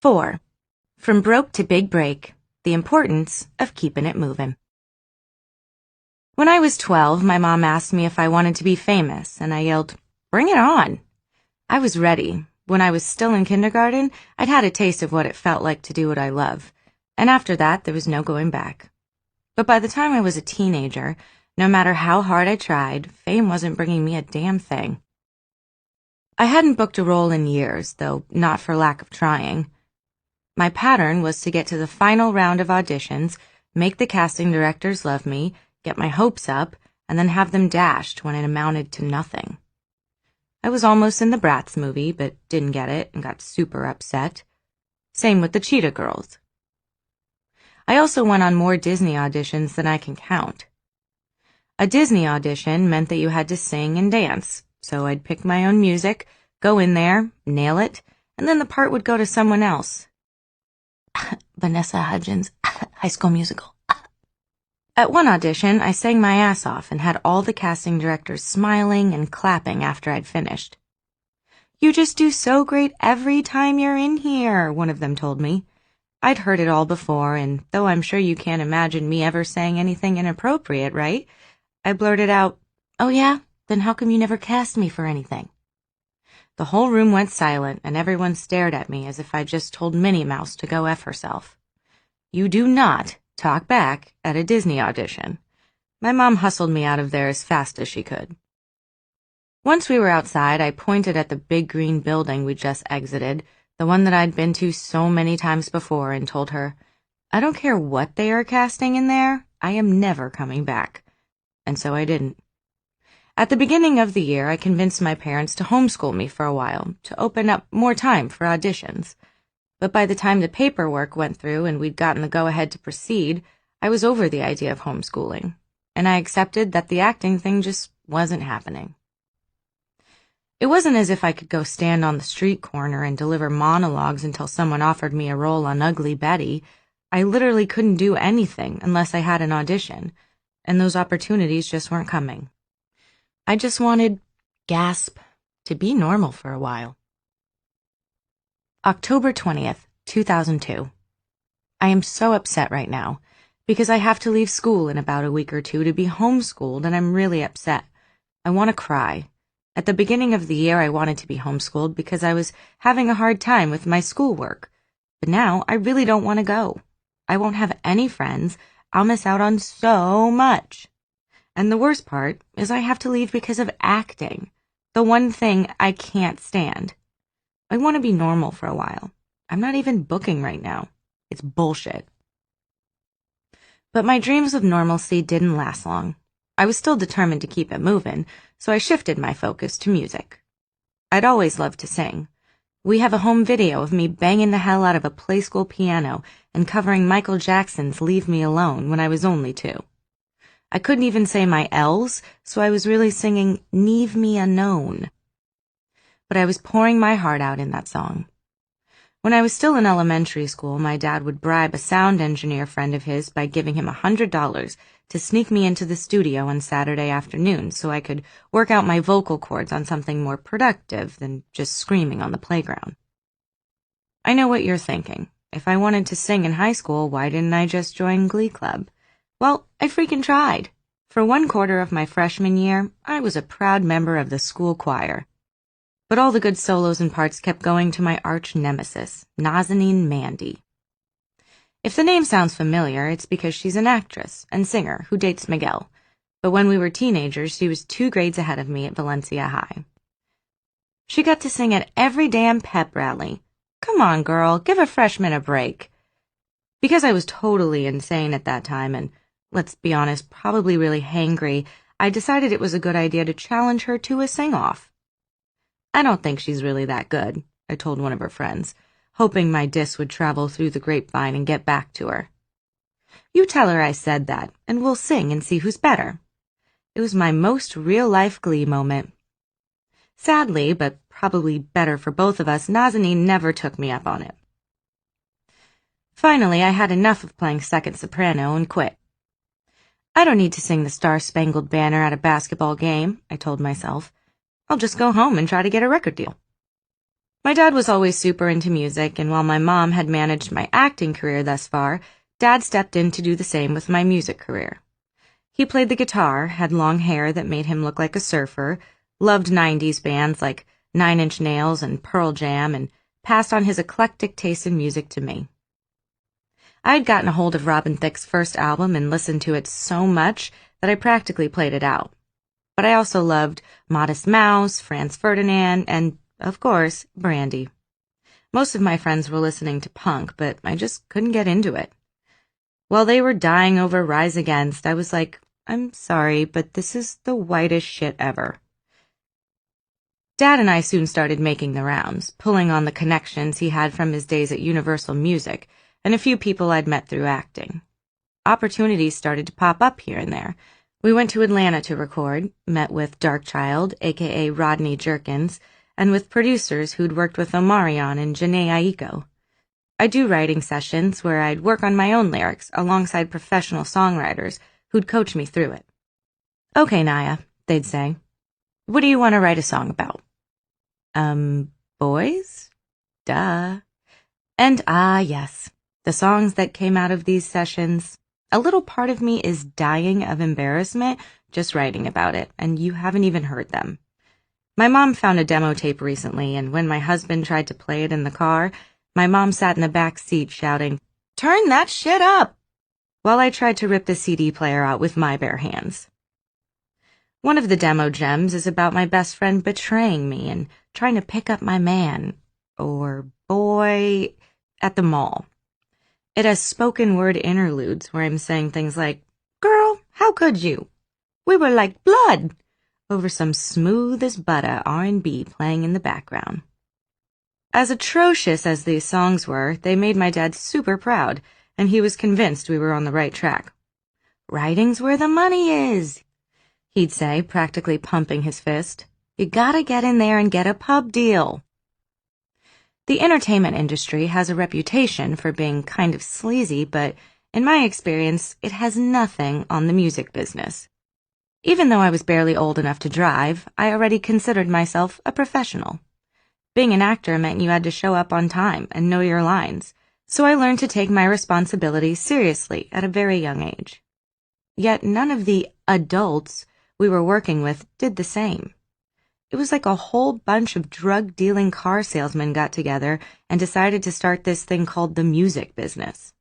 4. From broke to big break, the importance of keeping it moving. When I was 12, my mom asked me if I wanted to be famous, and I yelled, "Bring it on!" I was ready. When I was still in kindergarten, I'd had a taste of what it felt like to do what I love, and after that, there was no going back. But by the time I was a teenager, no matter how hard I tried, fame wasn't bringing me a damn thing. I hadn't booked a role in years, though not for lack of trying. My pattern was to get to the final round of auditions, make the casting directors love me, get my hopes up, and then have them dashed when it amounted to nothing. I was almost in the Bratz movie, but didn't get it and got super upset. Same with the Cheetah Girls. I also went on more Disney auditions than I can count. A Disney audition meant that you had to sing and dance, so I'd pick my own music, go in there, nail it, and then the part would go to someone else. Vanessa Hudgens, High School Musical. At one audition, I sang my ass off and had all the casting directors smiling and clapping after I'd finished. "You just do so great every time you're in here," one of them told me. I'd heard it all before, and though I'm sure you can't imagine me ever saying anything inappropriate, right? I blurted out, "Oh yeah? Then how come you never cast me for anything?" The whole room went silent, and everyone stared at me as if I'd just told Minnie Mouse to go F herself. You do not talk back at a Disney audition. My mom hustled me out of there as fast as she could. Once we were outside, I pointed at the big green building we just exited, the one that I'd been to so many times before, and told her, "I don't care what they are casting in there, I am never coming back." And so I didn't. At the beginning of the year, I convinced my parents to homeschool me for a while, to open up more time for auditions. But by the time the paperwork went through and we'd gotten the go-ahead to proceed, I was over the idea of homeschooling, and I accepted that the acting thing just wasn't happening. It wasn't as if I could go stand on the street corner and deliver monologues until someone offered me a role on Ugly Betty. I literally couldn't do anything unless I had an audition, and those opportunities just weren't coming. I just wanted, gasp, to be normal for a while. October 20th, 2002. I am so upset right now, because I have to leave school in about a week or two to be homeschooled, and I'm really upset. I want to cry. At the beginning of the year, I wanted to be homeschooled because I was having a hard time with my schoolwork. But now, I really don't want to go. I won't have any friends. I'll miss out on so much. And the worst part is I have to leave because of acting, the one thing I can't stand. I want to be normal for a while. I'm not even booking right now. It's bullshit. But my dreams of normalcy didn't last long. I was still determined to keep it moving, so I shifted my focus to music. I'd always loved to sing. We have a home video of me banging the hell out of a Playskool piano and covering Michael Jackson's Leave Me Alone when I was only 2. I couldn't even say my L's, so I was really singing Leave Me Unknown. But I was pouring my heart out in that song. When I was still in elementary school, my dad would bribe a sound engineer friend of his by giving him $100 to sneak me into the studio on Saturday afternoon so I could work out my vocal cords on something more productive than just screaming on the playground. I know what you're thinking. If I wanted to sing in high school, why didn't I just join Glee Club? Well, I freaking tried. For 1/4 of my freshman year, I was a proud member of the school choir. But all the good solos and parts kept going to my arch nemesis, Nazanin Mandy. If the name sounds familiar, it's because she's an actress and singer who dates Miguel. But when we were teenagers, she was 2 grades ahead of me at Valencia High. She got to sing at every damn pep rally. Come on, girl, give a freshman a break. Because I was totally insane at that time and, let's be honest, probably really hangry, I decided it was a good idea to challenge her to a sing-off. "I don't think she's really that good," I told one of her friends, hoping my diss would travel through the grapevine and get back to her. "You tell her I said that, and we'll sing and see who's better." It was my most real-life Glee moment. Sadly, but probably better for both of us, Nazanin never took me up on it. Finally, I had enough of playing second soprano and quit. "I don't need to sing the Star-Spangled Banner at a basketball game," I told myself. "I'll just go home and try to get a record deal." My dad was always super into music, and while my mom had managed my acting career thus far, Dad stepped in to do the same with my music career. He played the guitar, had long hair that made him look like a surfer, loved 90s bands like Nine Inch Nails and Pearl Jam, and passed on his eclectic taste in music to me. I had gotten a hold of Robin Thicke's first album and listened to it so much that I practically played it out. But I also loved Modest Mouse, Franz Ferdinand, and, of course, Brandy. Most of my friends were listening to punk, but I just couldn't get into it. While they were dying over Rise Against, I was like, I'm sorry, but this is the whitest shit ever. Dad and I soon started making the rounds, pulling on the connections he had from his days at Universal Music and a few people I'd met through acting. Opportunities started to pop up here and there. We went to Atlanta to record, met with Darkchild, aka Rodney Jerkins, and with producers who'd worked with Omarion and Janae Aiko. I'd do writing sessions where I'd work on my own lyrics alongside professional songwriters who'd coach me through it. Okay, Naya, they'd say. What do you want to write a song about? Boys? Duh. And yes, the songs that came out of these sessions, a little part of me is dying of embarrassment just writing about it, and you haven't even heard them. My mom found a demo tape recently, and when my husband tried to play it in the car, my mom sat in the back seat shouting, "Turn that shit up!" while I tried to rip the CD player out with my bare hands. One of the demo gems is about my best friend betraying me and trying to pick up my man, or boy, at the mall. It has spoken word interludes where I'm saying things like, "Girl, how could you? We were like blood," over some smooth as butter R&B playing in the background. As atrocious as these songs were, they made my dad super proud, and he was convinced we were on the right track. "Writing's where the money is," he'd say, practically pumping his fist. "You gotta get in there and get a pub deal." The entertainment industry has a reputation for being kind of sleazy, but in my experience, it has nothing on the music business. Even though I was barely old enough to drive, I already considered myself a professional. Being an actor meant you had to show up on time and know your lines, so I learned to take my responsibilities seriously at a very young age. Yet none of the adults we were working with did the same. It was like a whole bunch of drug-dealing car salesmen got together and decided to start this thing called the music business.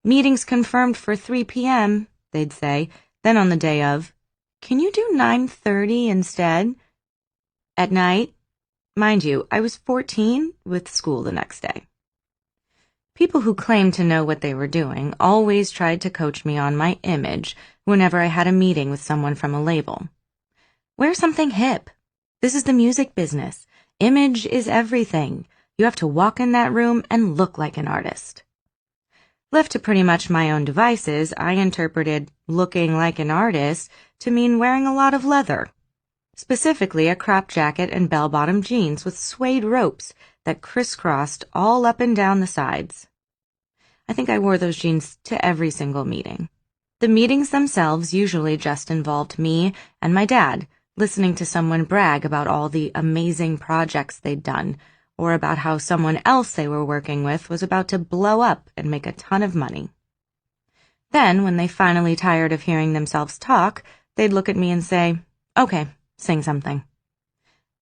"Meetings confirmed for 3 p.m., they'd say, then on the day of, "Can you do 9:30 instead?" At night, mind you, I was 14 with school the next day. People who claimed to know what they were doing always tried to coach me on my image whenever I had a meeting with someone from a label. Wear something hip. This is the music business. Image is everything. You have to walk in that room and look like an artist. Left to pretty much my own devices, I interpreted looking like an artist to mean wearing a lot of leather. Specifically a crop jacket and bell-bottom jeans with suede ropes that crisscrossed all up and down the sides. I think I wore those jeans to every single meeting. The meetings themselves usually just involved me and my dad listening to someone brag about all the amazing projects they'd done, or about how someone else they were working with was about to blow up and make a ton of money. Then, when they finally tired of hearing themselves talk, they'd look at me and say, "Okay, sing something."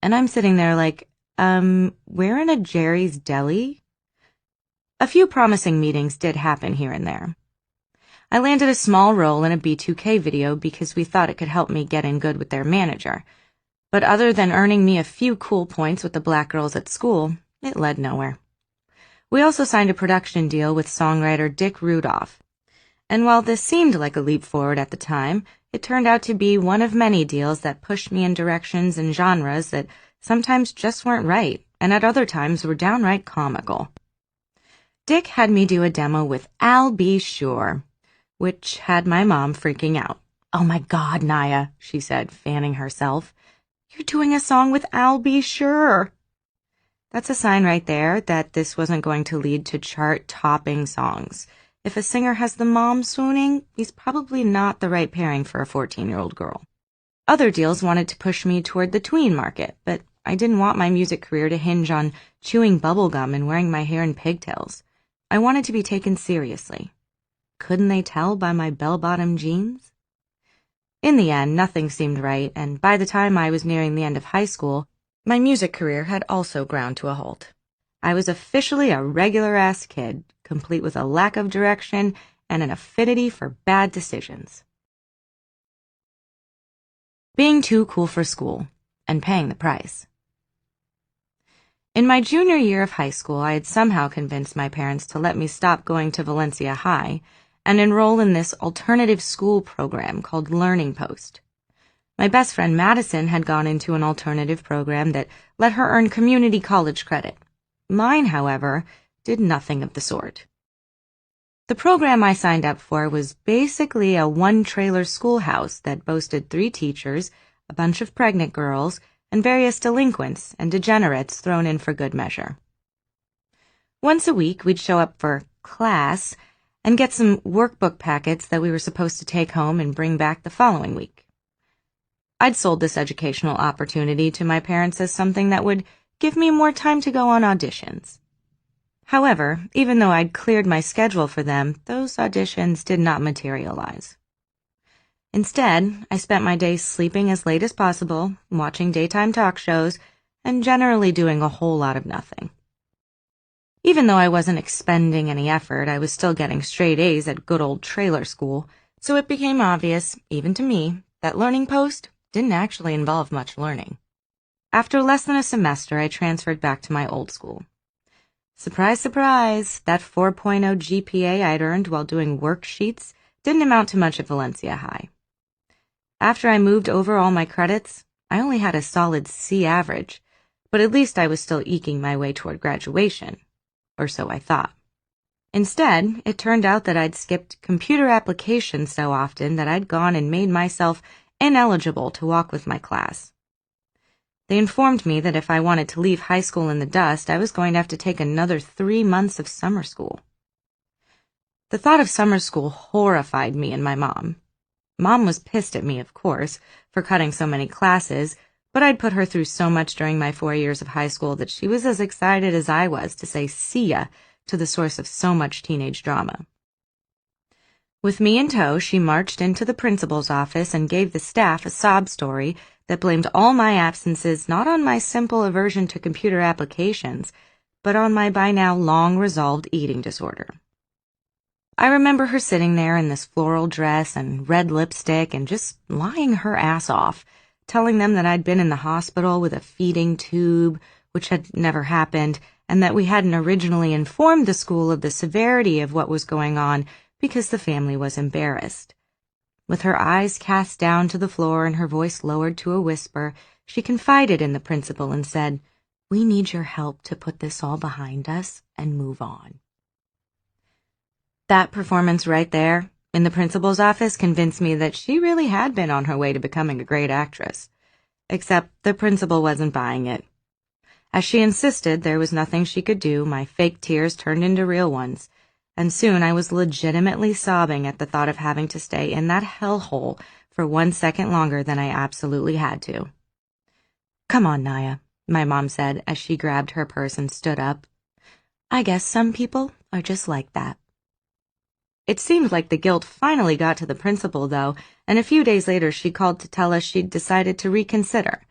And I'm sitting there like, we're in a Jerry's Deli? A few promising meetings did happen here and there. I landed a small role in a B2K video because we thought it could help me get in good with their manager. But other than earning me a few cool points with the black girls at school, it led nowhere. We also signed a production deal with songwriter Dick Rudolph. And while this seemed like a leap forward at the time, it turned out to be one of many deals that pushed me in directions and genres that sometimes just weren't right, and at other times were downright comical. Dick had me do a demo with I'll Be Sure, which had my mom freaking out. "Oh my God, Naya," she said, fanning herself. "You're doing a song with I'll Be Sure." That's a sign right there that this wasn't going to lead to chart-topping songs. If a singer has the mom swooning, he's probably not the right pairing for a 14-year-old girl. Other deals wanted to push me toward the tween market, but I didn't want my music career to hinge on chewing bubblegum and wearing my hair in pigtails. I wanted to be taken seriously. Couldn't they tell by my bell-bottom jeans? In the end, nothing seemed right, and by the time I was nearing the end of high school, my music career had also ground to a halt. I was officially a regular-ass kid, complete with a lack of direction and an affinity for bad decisions. Being too cool for school and paying the price. In my junior year of high school, I had somehow convinced my parents to let me stop going to Valencia High and enroll in this alternative school program called Learning Post. My best friend Madison had gone into an alternative program that let her earn community college credit. Mine, however, did nothing of the sort. The program I signed up for was basically a one-trailer schoolhouse that boasted 3 teachers, a bunch of pregnant girls, and various delinquents and degenerates thrown in for good measure. Once a week, we'd show up for class and get some workbook packets that we were supposed to take home and bring back the following week. I'd sold this educational opportunity to my parents as something that would give me more time to go on auditions. However, even though I'd cleared my schedule for them, those auditions did not materialize. Instead, I spent my days sleeping as late as possible, watching daytime talk shows, and generally doing a whole lot of nothing. Even though I wasn't expending any effort, I was still getting straight A's at good old trailer school, so it became obvious, even to me, that Learning Post didn't actually involve much learning. After less than a semester, I transferred back to my old school. Surprise, surprise, that 4.0 GPA I'd earned while doing worksheets didn't amount to much at Valencia High. After I moved over all my credits, I only had a solid C average, but at least I was still eking my way toward graduation, or so I thought. Instead, it turned out that I'd skipped computer applications so often that I'd gone and made myself ineligible to walk with my class. They informed me that if I wanted to leave high school in the dust, I was going to have to take another 3 months of summer school. The thought of summer school horrified me and my mom. Mom was pissed at me, of course, for cutting so many classes, but I'd put her through so much during my 4 years of high school that she was as excited as I was to say see ya to the source of so much teenage drama. With me in tow, she marched into the principal's office and gave the staff a sob story that blamed all my absences not on my simple aversion to computer applications, but on my by now long-resolved eating disorder. I remember her sitting there in this floral dress and red lipstick and just lying her ass off, telling them that I'd been in the hospital with a feeding tube, which had never happened, and that we hadn't originally informed the school of the severity of what was going on because the family was embarrassed. With her eyes cast down to the floor and her voice lowered to a whisper, she confided in the principal and said, "We need your help to put this all behind us and move on." That performance right there, in the principal's office, convinced me that she really had been on her way to becoming a great actress. Except the principal wasn't buying it. As she insisted there was nothing she could do, my fake tears turned into real ones, and soon I was legitimately sobbing at the thought of having to stay in that hellhole for 1 second longer than I absolutely had to. "Come on, Naya," my mom said as she grabbed her purse and stood up. "I guess some people are just like that." It seemed like the guilt finally got to the principal, though, and a few days later she called to tell us she'd decided to reconsider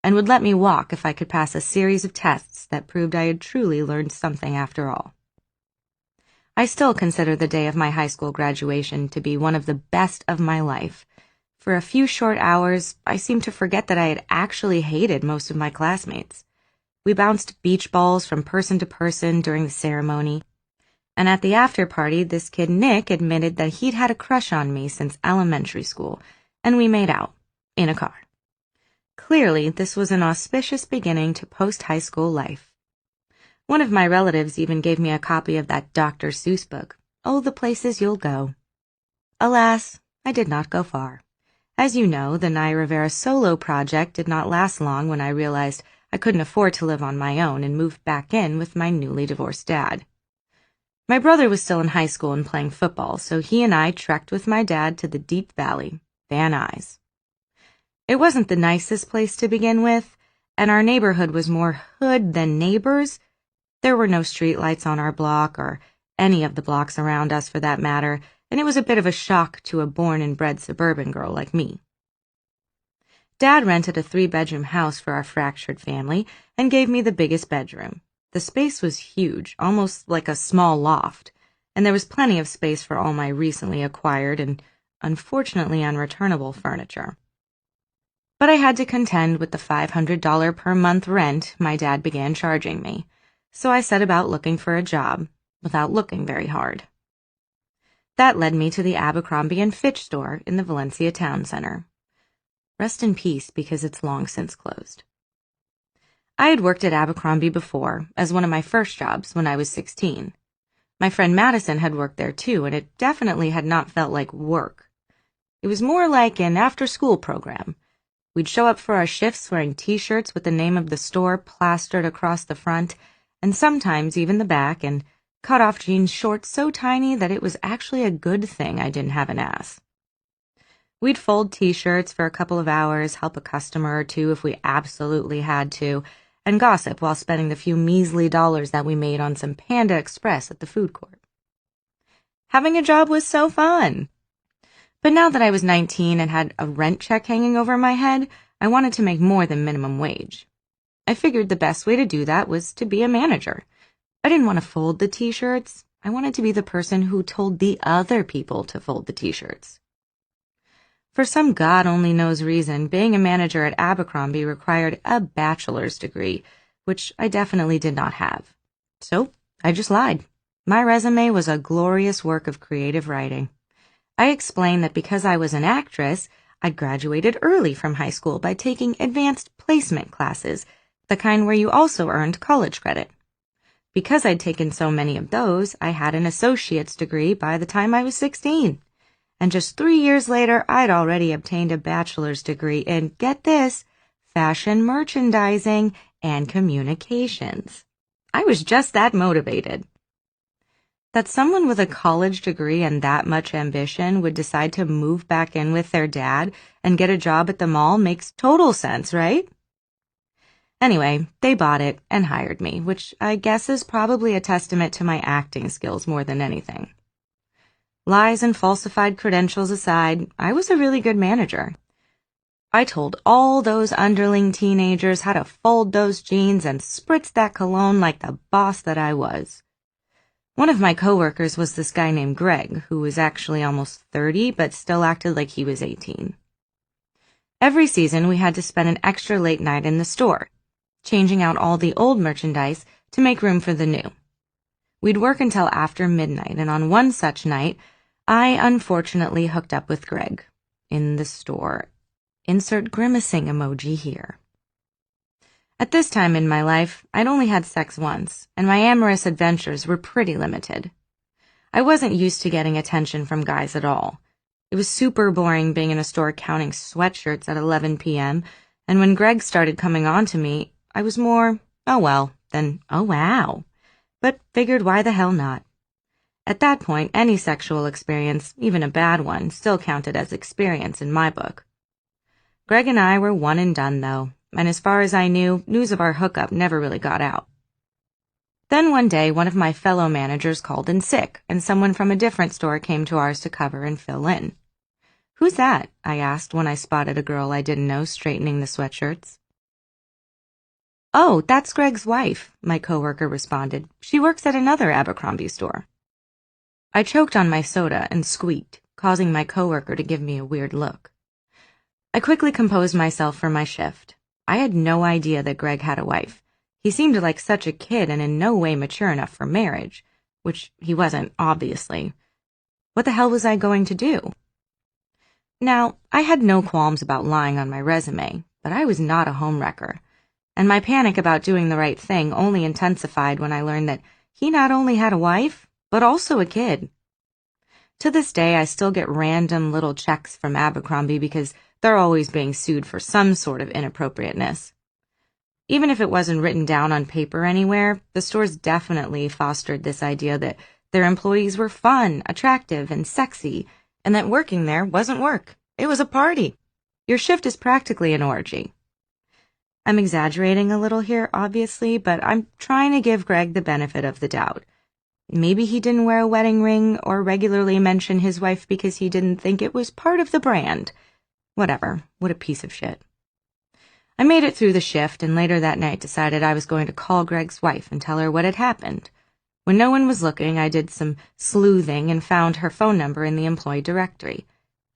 and would let me walk if I could pass a series of tests that proved I had truly learned something after all. I still consider the day of my high school graduation to be one of the best of my life. For a few short hours, I seemed to forget that I had actually hated most of my classmates. We bounced beach balls from person to person during the ceremony, and at the after party, this kid Nick admitted that he'd had a crush on me since elementary school, and we made out, in a car. Clearly, this was an auspicious beginning to post-high school life. One of my relatives even gave me a copy of that Dr. Seuss book, Oh, the Places You'll Go. Alas, I did not go far. As you know, the Naya Rivera solo project did not last long when I realized I couldn't afford to live on my own and moved back in with my newly divorced dad. My brother was still in high school and playing football, so he and I trekked with my dad to the Deep Valley, Van Nuys. It wasn't the nicest place to begin with, and our neighborhood was more hood than neighbors. There were no streetlights on our block, or any of the blocks around us for that matter, and it was a bit of a shock to a born and bred suburban girl like me. Dad rented a 3-bedroom house for our fractured family and gave me the biggest bedroom. The space was huge, almost like a small loft, and there was plenty of space for all my recently acquired and unfortunately unreturnable furniture. But I had to contend with the $500 per month rent my dad began charging me, so I set about looking for a job without looking very hard. That led me to the Abercrombie & Fitch store in the Valencia town center. Rest in peace, because it's long since closed. I had worked at Abercrombie before, as one of my first jobs when I was 16. My friend Madison had worked there too, and it definitely had not felt like work. It was more like an after-school program. We'd show up for our shifts wearing t-shirts with the name of the store plastered across the front, and sometimes even the back, and cut-off jeans shorts so tiny that it was actually a good thing I didn't have an ass. We'd fold t-shirts for a couple of hours, help a customer or two if we absolutely had to, and gossip while spending the few measly dollars that we made on some Panda Express at the food court. Having a job was so fun. But now that I was 19 and had a rent check hanging over my head, I wanted to make more than minimum wage. I figured the best way to do that was to be a manager. I didn't want to fold the t-shirts. I wanted to be the person who told the other people to fold the t-shirts. For some God-only-knows reason, being a manager at Abercrombie required a bachelor's degree, which I definitely did not have. So I just lied. My resume was a glorious work of creative writing. I explained that because I was an actress, I'd graduated early from high school by taking advanced placement classes, the kind where you also earned college credit. Because I'd taken so many of those, I had an associate's degree by the time I was 16. And just 3 years later, I'd already obtained a bachelor's degree in, get this, fashion merchandising and communications. I was just that motivated. That someone with a college degree and that much ambition would decide to move back in with their dad and get a job at the mall makes total sense, right? Anyway, they bought it and hired me, which I guess is probably a testament to my acting skills more than anything. Lies and falsified credentials aside, I was a really good manager. I told all those underling teenagers how to fold those jeans and spritz that cologne like the boss that I was. One of my coworkers was this guy named Greg, who was actually almost 30 but still acted like he was 18. Every season we had to spend an extra late night in the store, changing out all the old merchandise to make room for the new. We'd work until after midnight, and on one such night, I unfortunately hooked up with Greg in the store. Insert grimacing emoji here. At this time in my life, I'd only had sex once, and my amorous adventures were pretty limited. I wasn't used to getting attention from guys at all. It was super boring being in a store counting sweatshirts at 11 p.m., and when Greg started coming on to me, I was more, oh well, than oh wow. But figured why the hell not. At that point, any sexual experience, even a bad one, still counted as experience in my book. Greg and I were one and done, though, and as far as I knew, news of our hookup never really got out. Then one day, one of my fellow managers called in sick, and someone from a different store came to ours to cover and fill in. "Who's that?" I asked when I spotted a girl I didn't know straightening the sweatshirts. "Oh, that's Greg's wife," my coworker responded. "She works at another Abercrombie store." I choked on my soda and squeaked, causing my coworker to give me a weird look. I quickly composed myself for my shift. I had no idea that Greg had a wife. He seemed like such a kid and in no way mature enough for marriage, which he wasn't, obviously. What the hell was I going to do? Now, I had no qualms about lying on my resume, but I was not a homewrecker. And my panic about doing the right thing only intensified when I learned that he not only had a wife, but also a kid. To this day, I still get random little checks from Abercrombie because they're always being sued for some sort of inappropriateness. Even if it wasn't written down on paper anywhere, the stores definitely fostered this idea that their employees were fun, attractive, and sexy, and that working there wasn't work. It was a party. Your shift is practically an orgy. I'm exaggerating a little here, obviously, but I'm trying to give Greg the benefit of the doubt. Maybe he didn't wear a wedding ring or regularly mention his wife because he didn't think it was part of the brand. Whatever. What a piece of shit. I made it through the shift and later that night decided I was going to call Greg's wife and tell her what had happened. When no one was looking, I did some sleuthing and found her phone number in the employee directory.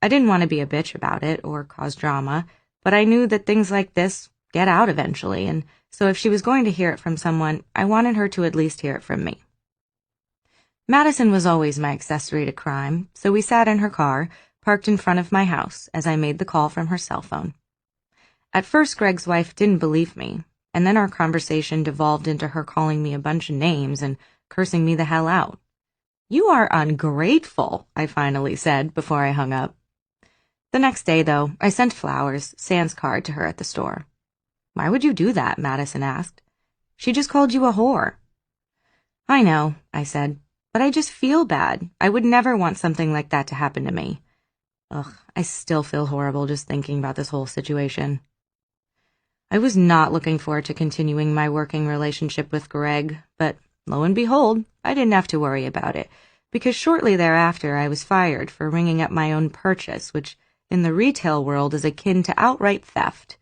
I didn't want to be a bitch about it or cause drama, but I knew that things like this get out eventually, and so if she was going to hear it from someone, I wanted her to at least hear it from me. Madison was always my accessory to crime, so we sat in her car, parked in front of my house, as I made the call from her cell phone. At first, Greg's wife didn't believe me, and then our conversation devolved into her calling me a bunch of names and cursing me the hell out. "You are ungrateful," I finally said before I hung up. The next day, though, I sent flowers, sans card, to her at the store. "Why would you do that?" Madison asked. "She just called you a whore." "I know," I said, "but I just feel bad. I would never want something like that to happen to me." Ugh, I still feel horrible just thinking about this whole situation. I was not looking forward to continuing my working relationship with Greg, but lo and behold, I didn't have to worry about it, because shortly thereafter I was fired for ringing up my own purchase, which in the retail world is akin to outright theft.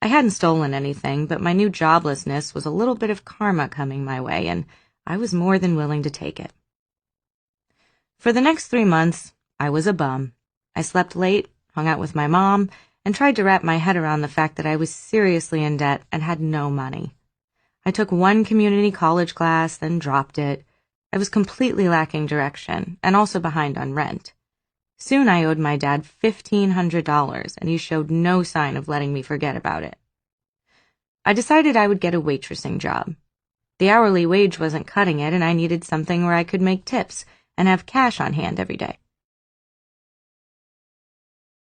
I hadn't stolen anything, but my new joblessness was a little bit of karma coming my way, and I was more than willing to take it. For the next 3 months, I was a bum. I slept late, hung out with my mom, and tried to wrap my head around the fact that I was seriously in debt and had no money. I took one community college class, then dropped it. I was completely lacking direction, and also behind on rent. Soon I owed my dad $1,500, and he showed no sign of letting me forget about it. I decided I would get a waitressing job. The hourly wage wasn't cutting it, and I needed something where I could make tips and have cash on hand every day.